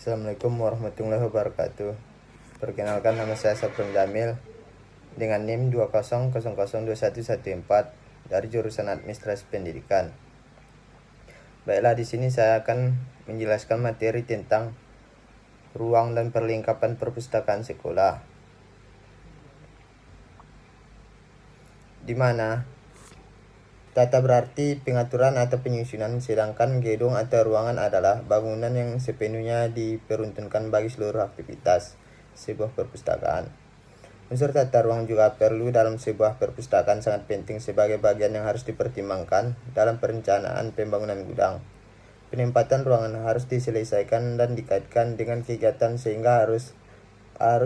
Assalamualaikum warahmatullahi wabarakatuh. Perkenalkan, nama saya Sabrem Jamil dengan NIM 200021114 dari jurusan Administrasi Pendidikan. Baiklah, di sini saya akan menjelaskan materi tentang ruang dan perlengkapan perpustakaan sekolah, di mana tata berarti pengaturan atau penyusunan, sedangkan gedung atau ruangan adalah bangunan yang sepenuhnya diperuntukkan bagi seluruh aktivitas sebuah perpustakaan. Unsur tata ruang juga perlu dalam sebuah perpustakaan, sangat penting sebagai bagian yang harus dipertimbangkan dalam perencanaan pembangunan gudang. Penempatan ruangan harus diselesaikan dan dikaitkan dengan kegiatan sehingga arus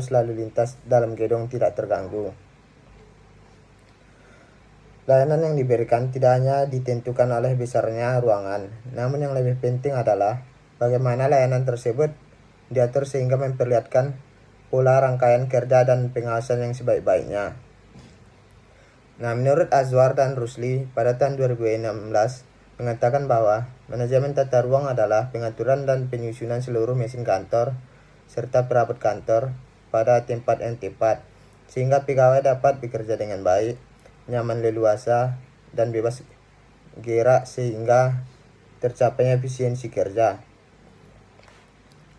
lalu lintas dalam gedung tidak terganggu. Layanan yang diberikan tidak hanya ditentukan oleh besarnya ruangan, namun yang lebih penting adalah bagaimana layanan tersebut diatur sehingga memperlihatkan pola rangkaian kerja dan pengawasan yang sebaik-baiknya. Nah, menurut Azwar dan Rusli pada tahun 2016 mengatakan bahwa manajemen tata ruang adalah pengaturan dan penyusunan seluruh mesin kantor serta perabot kantor pada tempat yang tepat, sehingga pegawai dapat bekerja dengan baik, nyaman, leluasa, dan bebas gerak sehingga tercapainya efisiensi kerja.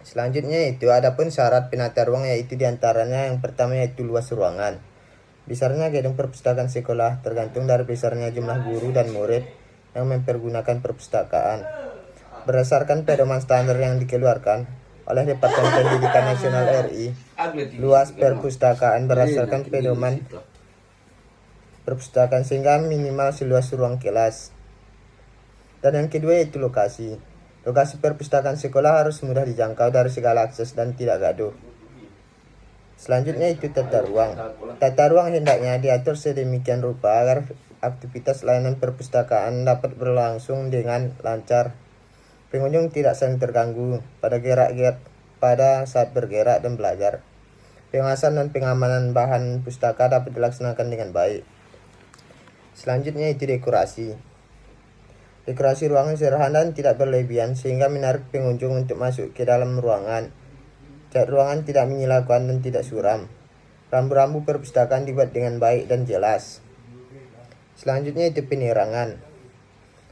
Selanjutnya itu adapun syarat penata ruang, yaitu diantaranya yang pertama yaitu luas ruangan. Besarnya gedung perpustakaan sekolah tergantung dari besarnya jumlah guru dan murid yang mempergunakan perpustakaan. Berdasarkan pedoman standar yang dikeluarkan oleh Departemen Pendidikan Nasional RI, luas perpustakaan berdasarkan pedoman perpustakaan sehingga minimal seluas ruang kelas. Dan yang kedua yaitu lokasi. Lokasi perpustakaan sekolah harus mudah dijangkau dari segala akses dan tidak gaduh. Selanjutnya itu tata ruang. Tata ruang hendaknya diatur sedemikian rupa agar aktivitas layanan perpustakaan dapat berlangsung dengan lancar. Pengunjung tidak saling terganggu pada saat bergerak dan belajar. Pengawasan dan pengamanan bahan pustaka dapat dilaksanakan dengan baik. Selanjutnya itu dekorasi. Dekorasi ruangan sederhana dan tidak berlebihan sehingga menarik pengunjung untuk masuk ke dalam ruangan. Cat ruangan tidak menyilaukan dan tidak suram. Rambu-rambu perpustakaan dibuat dengan baik dan jelas. Selanjutnya itu penerangan.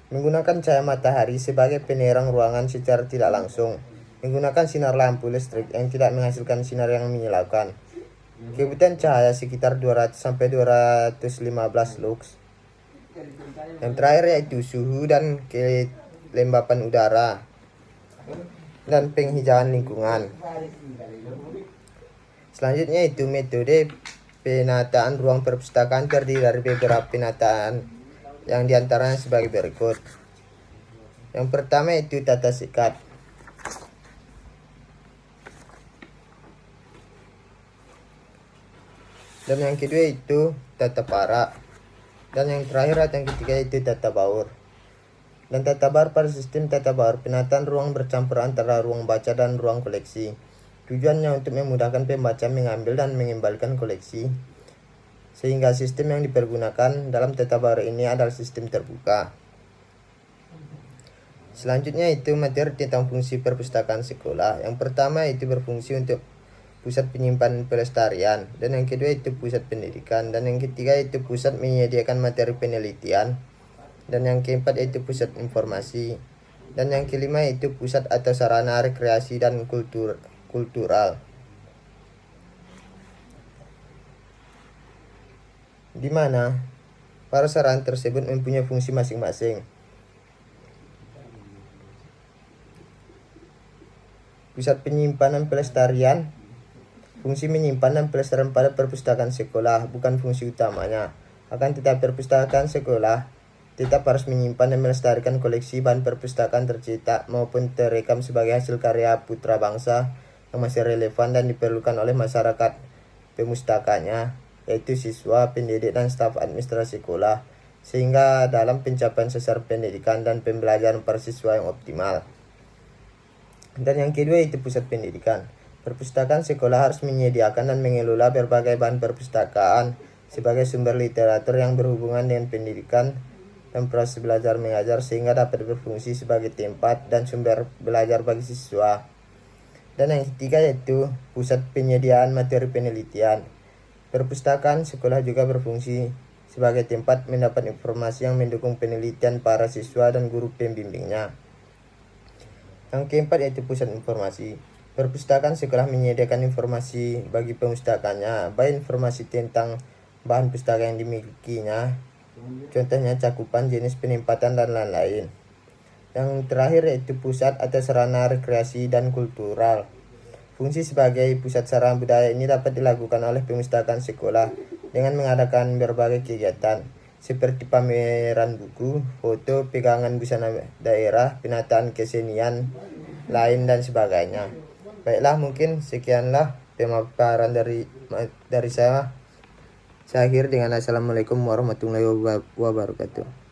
Menggunakan cahaya matahari sebagai penerang ruangan secara tidak langsung. Menggunakan sinar lampu listrik yang tidak menghasilkan sinar yang menyilaukan. Kebutuhan cahaya sekitar 200-215 lux. Yang terakhir yaitu suhu dan kelembapan udara dan penghijauan lingkungan. Selanjutnya itu metode penataan ruang perpustakaan terdiri dari beberapa penataan yang diantaranya sebagai berikut. Yang pertama itu tata sekat. Dan yang kedua itu tata parak. Dan yang terakhir atau yang ketiga itu tata baur. Dan tata baur pada sistem tata baur, penataan ruang bercampur antara ruang baca dan ruang koleksi. Tujuannya untuk memudahkan pembaca mengambil dan mengembalikan koleksi, sehingga sistem yang dipergunakan dalam tata baur ini adalah sistem terbuka. Selanjutnya itu materi tentang fungsi perpustakaan sekolah. Yang pertama itu berfungsi untuk pusat penyimpanan pelestarian, dan yang kedua itu pusat pendidikan, dan yang ketiga itu pusat menyediakan materi penelitian, dan yang keempat itu pusat informasi, dan yang kelima itu pusat atau sarana rekreasi dan kultural, di mana para sarana tersebut mempunyai fungsi masing-masing. Pusat penyimpanan pelestarian, fungsi menyimpan dan pelestarian pada perpustakaan sekolah bukan fungsi utamanya. Akan tetapi perpustakaan sekolah tetap harus menyimpan dan melestarikan koleksi bahan perpustakaan tercetak maupun terekam sebagai hasil karya putra bangsa yang masih relevan dan diperlukan oleh masyarakat pemustakanya, yaitu siswa, pendidik, dan staf administrasi sekolah, sehingga dalam pencapaian sasaran pendidikan dan pembelajaran para siswa yang optimal. Dan yang kedua itu pusat pendidikan. Perpustakaan sekolah harus menyediakan dan mengelola berbagai bahan perpustakaan sebagai sumber literatur yang berhubungan dengan pendidikan dan proses belajar mengajar, sehingga dapat berfungsi sebagai tempat dan sumber belajar bagi siswa. Dan yang ketiga yaitu pusat penyediaan materi penelitian. Perpustakaan sekolah juga berfungsi sebagai tempat mendapat informasi yang mendukung penelitian para siswa dan guru pembimbingnya. Yang keempat yaitu pusat informasi. Perpustakaan sekolah menyediakan informasi bagi pemustakannya, baik informasi tentang bahan pustaka yang dimilikinya, contohnya cakupan, jenis penempatan, dan lain-lain. Yang terakhir yaitu pusat atau sarana rekreasi dan kultural. Fungsi sebagai pusat sarana budaya ini dapat dilakukan oleh perpustakaan sekolah dengan mengadakan berbagai kegiatan seperti pameran buku, foto, pegangan busana daerah, penataan kesenian lain dan sebagainya. Baiklah, mungkin sekianlah pemaparan dari saya. Saya akhir dengan assalamualaikum warahmatullahi wabarakatuh.